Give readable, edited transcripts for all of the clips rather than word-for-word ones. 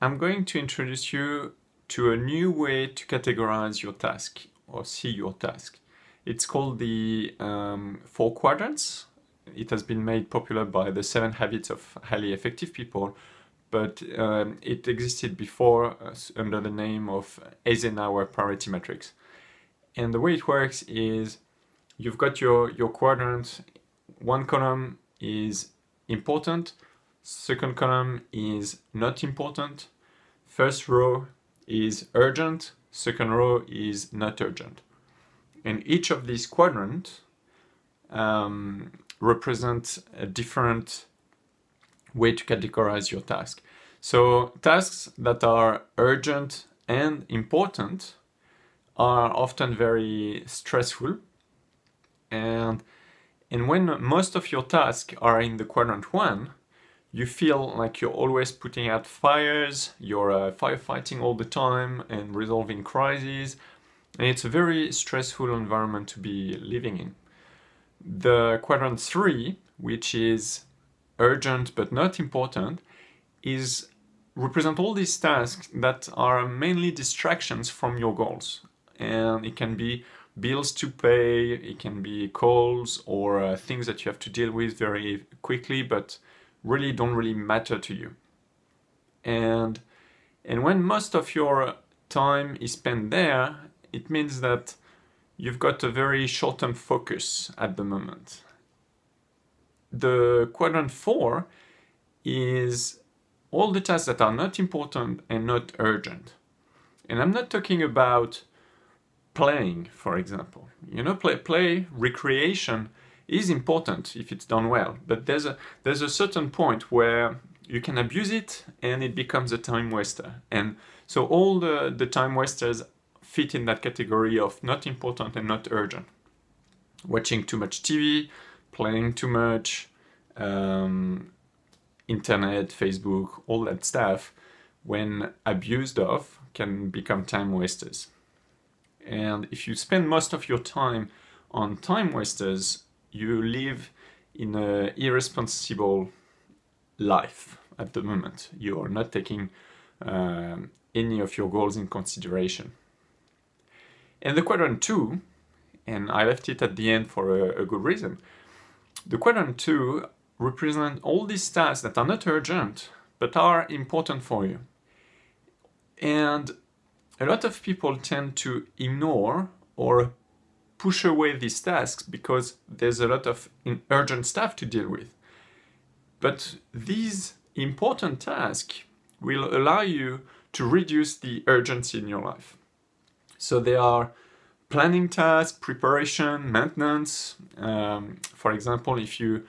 I'm going to introduce you to a new way to categorize your task or see your task. It's called the Four Quadrants. It has been made popular by the 7 Habits of Highly Effective People, but it existed before under the name of Eisenhower Priority Matrix. And the way it works is you've got your quadrant. One column is important, second column is not important, first row is urgent, second row is not urgent. And each of these quadrants represents a different way to categorize your task. So tasks that are urgent and important are often very stressful, and when most of your tasks are in the quadrant 1, you feel like you're always putting out fires, you're firefighting all the time and resolving crises, and it's a very stressful environment to be living in. The quadrant 3, which is urgent but not important, represent all these tasks that are mainly distractions from your goals. And it can be bills to pay, it can be calls or things that you have to deal with very quickly but really don't really matter to you. And when most of your time is spent there, it means that you've got a very short-term focus at the moment. The quadrant 4 is all the tasks that are not important and not urgent. And I'm not talking about playing, for example. You know, play, recreation is important if it's done well, but there's a certain point where you can abuse it and it becomes a time waster. And so all the time wasters fit in that category of not important and not urgent. Watching too much TV, playing too much, internet, Facebook, all that stuff, when abused of, can become time wasters. And if you spend most of your time on time wasters, you live in an irresponsible life at the moment. You are not taking any of your goals in consideration. And the quadrant 2, and I left it at the end for a good reason, the quadrant 2 represents all these tasks that are not urgent but are important for you. And a lot of people tend to ignore or push away these tasks because there's a lot of urgent stuff to deal with. But these important tasks will allow you to reduce the urgency in your life. So they are planning tasks, preparation, maintenance. For example, if you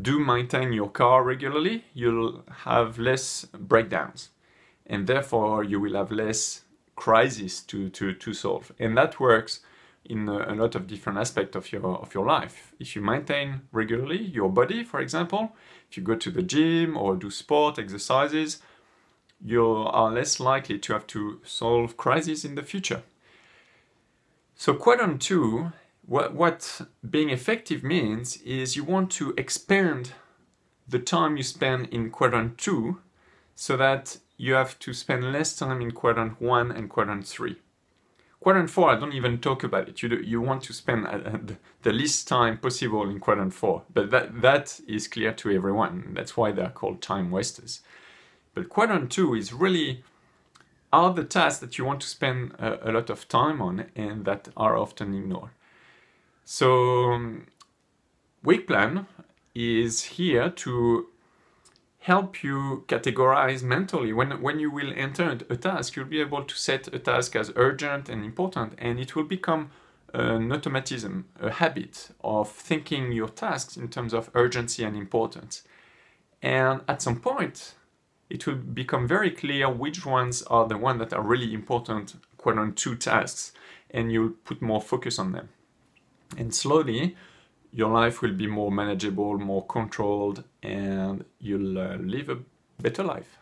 do maintain your car regularly, you'll have less breakdowns, and therefore you will have less crises to solve. And that works in a lot of different aspects of your life. If you maintain regularly your body, for example, if you go to the gym or do sport, exercises, you are less likely to have to solve crises in the future. So quadrant 2, what being effective means is you want to expand the time you spend in quadrant 2 so that you have to spend less time in quadrant 1 and quadrant 3. Quadrant 4, I don't even talk about it. You want to spend the least time possible in quadrant 4, but that is clear to everyone. That's why they're called time wasters. But quadrant 2 is really are the tasks that you want to spend a lot of time on and that are often ignored. So Week Plan is here to help you categorize mentally. When you will enter a task, you'll be able to set a task as urgent and important, and it will become an automatism, a habit of thinking your tasks in terms of urgency and importance. And at some point, it will become very clear which ones are the ones that are really important quadrant 2 tasks, and you'll put more focus on them. And slowly, your life will be more manageable, more controlled, and you'll live a better life.